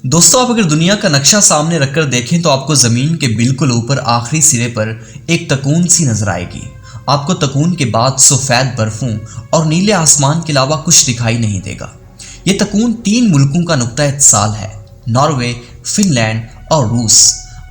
दोस्तों, आप अगर दुनिया का नक्शा सामने रखकर देखें तो आपको जमीन के बिल्कुल ऊपर आखिरी सिरे पर एक तकून सी नजर आएगी। आपको तकून के बाद सफेद बर्फों और नीले आसमान के अलावा कुछ दिखाई नहीं देगा। ये तकून 3 मुल्कों का नुक्ता इत्तिसाल है, नॉर्वे, फिनलैंड और रूस।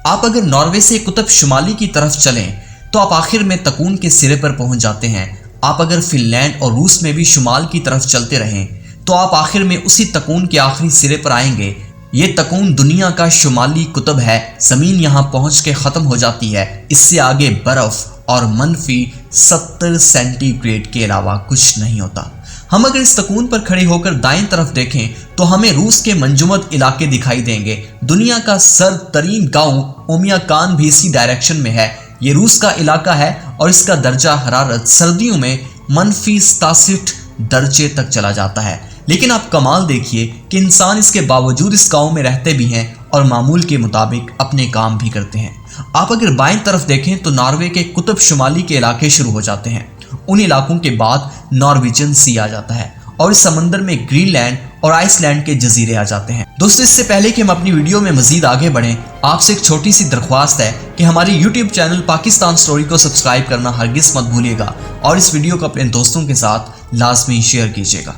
आप अगर नॉर्वे से कुतुब शुमाली की तरफ चलें तो आप आखिर में तकून के सिरे पर पहुंच जाते हैं। आप अगर फिनलैंड और रूस में भी शुमाल की तरफ चलते रहें तो आप आखिर में उसी तकून के आखिरी सिरे पर आएंगे। ये तकून दुनिया का शुमाली कुतुब है। जमीन यहाँ पहुंच के खत्म हो जाती है। इससे आगे बर्फ और -70 सेंटीग्रेड के अलावा कुछ नहीं होता। हम अगर इस तकून पर खड़े होकर दाएं तरफ देखें तो हमें रूस के मंजुमद इलाके दिखाई देंगे। दुनिया का सर्द तरीन गाँव ओमियाकान भी इसी डायरेक्शन में है। ये रूस का इलाका है और इसका दर्जा हरारत सर्दियों में -67 दर्जे तक चला जाता है। लेकिन आप कमाल देखिए कि इंसान इसके बावजूद इस गांव में रहते भी हैं और मामूल के मुताबिक अपने काम भी करते हैं। आप अगर बाएं तरफ देखें तो नॉर्वे के कुतुब शुमाली के इलाके शुरू हो जाते हैं। उन इलाकों के बाद नॉर्वेजियन सी आ जाता है और इस समंदर में ग्रीनलैंड और आइसलैंड के जजीरे आ जाते हैं। दोस्तों, इससे पहले कि हम अपनी वीडियो में मजीद आगे बढ़ें, आपसे एक छोटी सी दरख्वास्त है कि हमारे YouTube चैनल पाकिस्तान स्टोरी को सब्सक्राइब करना हरगिज मत भूलिएगा और इस वीडियो को अपने दोस्तों के साथ लाजमी शेयर कीजिएगा।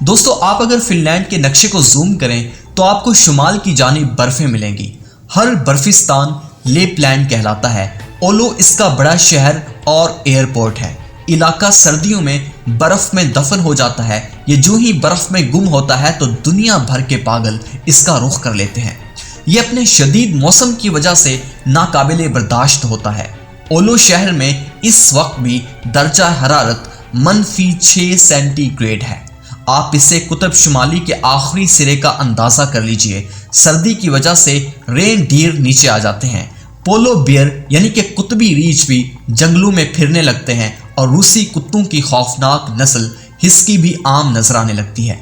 दोस्तों, आप अगर फिनलैंड के नक्शे को जूम करें तो आपको शुमाल की जानिब बर्फें मिलेंगी। हर बर्फिस्तान लेपलैंड कहलाता है। ओलो इसका बड़ा शहर और एयरपोर्ट है। इलाका सर्दियों में बर्फ में दफन हो जाता है। ये जो ही बर्फ में गुम होता है तो दुनिया भर के पागल इसका रुख कर लेते हैं। ये अपने शदीद मौसम की वजह से नाकाबिले बर्दाश्त होता है। ओलो शहर में इस वक्त भी दर्जा हरारत -6 सेंटीग्रेड है। आप इसे कुतुब शुमाली के आखिरी सिरे का अंदाजा कर लीजिए। सर्दी की वजह से रेन डियर नीचे आ जाते हैं। पोलो बियर यानी कि कुतुबी रीछ भी जंगलों में फिरने लगते हैं और रूसी कुत्तों की खौफनाक नस्ल हिस्की भी आम नजर आने लगती है।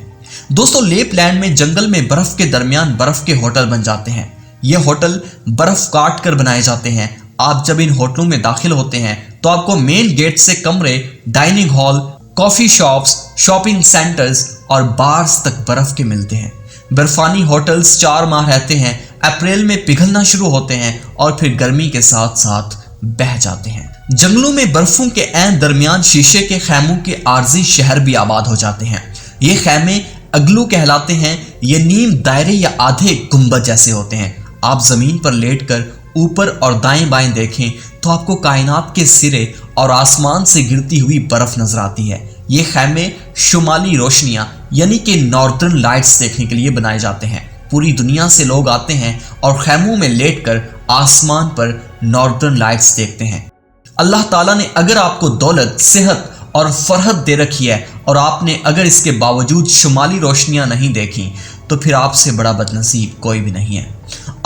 दोस्तों, लेपलैंड में जंगल में बर्फ के दरमियान बर्फ के होटल बन जाते हैं। ये होटल बर्फ काट कर बनाए जाते हैं। आप जब इन होटलों में दाखिल होते हैं तो आपको मेन गेट से कमरे, dining hall, coffee shops, shopping centres और बार्स तक बर्फ के मिलते हैं। बर्फानी होटल्स 4 माह रहते हैं। अप्रैल में पिघलना शुरू होते हैं और फिर गर्मी के साथ साथ बह जाते हैं। जंगलों में बर्फों के ऐन दरमियान शीशे के खैमों के आर्जी शहर भी आबाद हो जाते हैं। ये खैमे अगलू कहलाते हैं। ये नीम दायरे या आधे गुंबद जैसे होते हैं। आप जमीन पर लेटकर ऊपर और दाएं बाएं देखें तो आपको कायनात के सिरे और आसमान से गिरती हुई बर्फ नजर आती है। ये खैमे शुमाली रोशनियां यानी कि नॉर्दर्न लाइट्स देखने के लिए बनाए जाते हैं। पूरी दुनिया से लोग आते हैं और खैमों में लेटकर आसमान पर नॉर्दर्न लाइट्स देखते हैं। अल्लाह ताला ने अगर आपको दौलत, सेहत और फरहत दे रखी है और आपने अगर इसके बावजूद शुमाली रोशनियां नहीं देखी तो फिर आपसे बड़ा बदनसीब कोई भी नहीं है।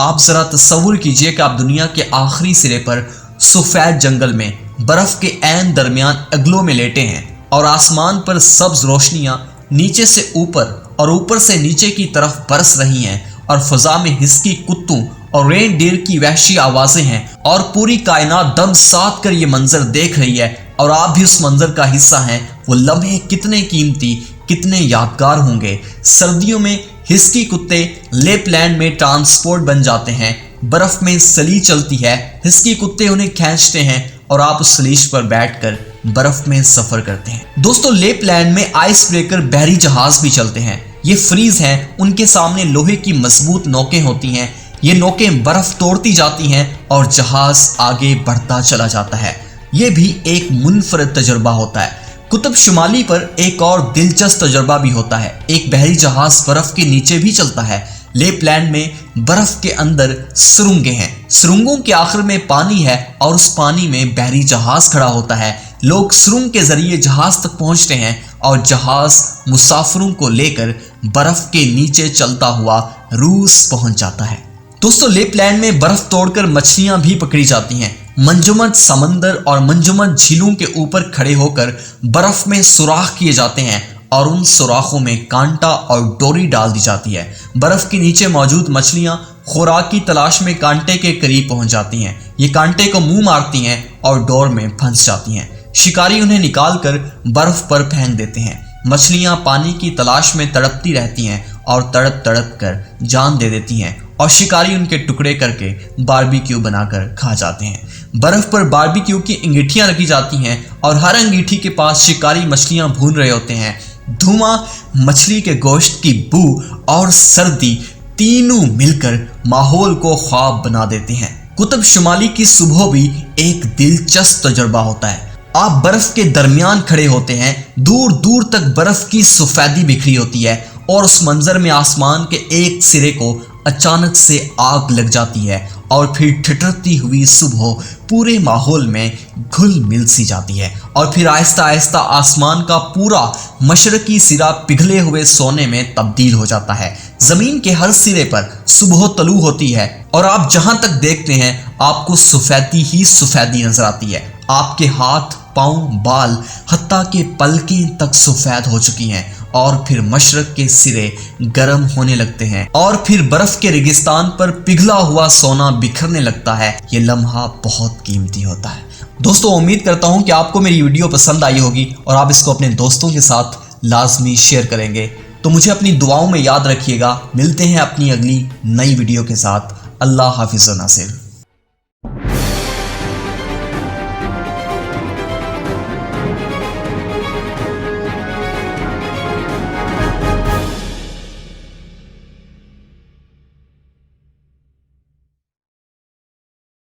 आप जरा तस्वुर कीजिए कि आप दुनिया के आखिरी सिरे पर सफेद जंगल में बर्फ के ऐन दरमियान अगलों में लेटे हैं और आसमान पर सब्ज रोशनियां नीचे से ऊपर और ऊपर से नीचे की तरफ बरस रही हैं और फजा में हिस्की कुत्तों और रेन डियर की वहशी आवाजें हैं और पूरी कायनात दम साध कर ये मंजर देख रही है और आप भी उस मंजर का हिस्सा हैं। वो लम्हे कितने कीमती, कितने यादगार होंगे। सर्दियों में हिस्की कुत्ते लेपलैंड में ट्रांसपोर्ट बन जाते हैं। बर्फ में सली चलती है। हिस्की कुत्ते उन्हें खींचते हैं और आप उस सलीश पर बैठकर बर्फ में सफर करते हैं। दोस्तों, लेपलैंड में आइस ब्रेकर बहरी जहाज भी चलते हैं। ये फ्रीज हैं। उनके सामने लोहे की मजबूत नोकें होती हैं। ये नोकें बर्फ तोड़ती जाती हैं और जहाज आगे बढ़ता चला जाता है। ये भी एक मुनफरद तजुर्बा होता है। कुतुब शुमाली पर एक और दिलचस्प तजुर्बा भी होता है। एक बहरी जहाज बर्फ के नीचे भी चलता है। लेपलैंड में बर्फ के अंदर सुरंगें हैं। सुरंगों के आखिर में पानी है और उस पानी में बहरी जहाज खड़ा होता है। लोग सुरंग के जरिए जहाज तक पहुंचते हैं और जहाज मुसाफिरों को लेकर बर्फ के नीचे चलता हुआ रूस पहुंच जाता है। दोस्तों, लेपलैंड में बर्फ तोड़कर मछलियां भी पकड़ी जाती हैं। मंजुमद समंदर और मंजुमद झीलों के ऊपर खड़े होकर बर्फ में सुराख किए जाते हैं और उन सुराखों में कांटा और डोरी डाल दी जाती है। बर्फ के नीचे मौजूद मछलियां खुराक की तलाश में कांटे के करीब पहुंच जाती हैं। ये कांटे को मुंह मारती हैं और डोर में फंस जाती हैं। शिकारी उन्हें निकालकर बर्फ पर फेंक देते हैं। मछलियां पानी की तलाश में तड़पती रहती हैं और तड़प तड़प कर जान दे देती हैं और शिकारी उनके टुकड़े करके बारबेक्यू बनाकर खा जाते हैं। बर्फ पर बारबेक्यू की अंगीठियां रखी जाती हैं और हर अंगीठी के पास शिकारी मछलियां भून रहे होते हैं। धुआं, मछली के गोश्त की बू और सर्दी तीनों मिलकर माहौल को ख्वाब बना देते हैं। कुतुब शुमाली की सुबह भी एक दिलचस्प तजुर्बा होता है। आप बर्फ के दरमियान खड़े होते हैं, दूर दूर तक बर्फ की सफेदी बिखरी होती है और उस मंजर में आसमान के एक सिरे को अचानक से आग लग जाती है और फिर ठिठुरती हुई सुबह पूरे माहौल में घुल मिल सी जाती है और फिर आहिस्ता आहिस्ता आसमान का पूरा मशरकी सिरा पिघले हुए सोने में तब्दील हो जाता है। जमीन के हर सिरे पर सुबह तलू होती है और आप जहां तक देखते हैं आपको सफेदी ही सफेदी नजर आती है। आपके हाथ, पांव, बाल, हत्ता के पलकें तक सफेद हो चुकी हैं और फिर मशरक के सिरे गर्म होने लगते हैं और फिर बर्फ के रेगिस्तान पर पिघला हुआ सोना बिखरने लगता है। ये लम्हा बहुत कीमती होता है। दोस्तों, उम्मीद करता हूं कि आपको मेरी वीडियो पसंद आई होगी और आप इसको अपने दोस्तों के साथ लाजमी शेयर करेंगे। तो मुझे अपनी दुआओं में याद रखिएगा। मिलते हैं अपनी अगली नई वीडियो के साथ। अल्लाह हाफिज़ नासिर।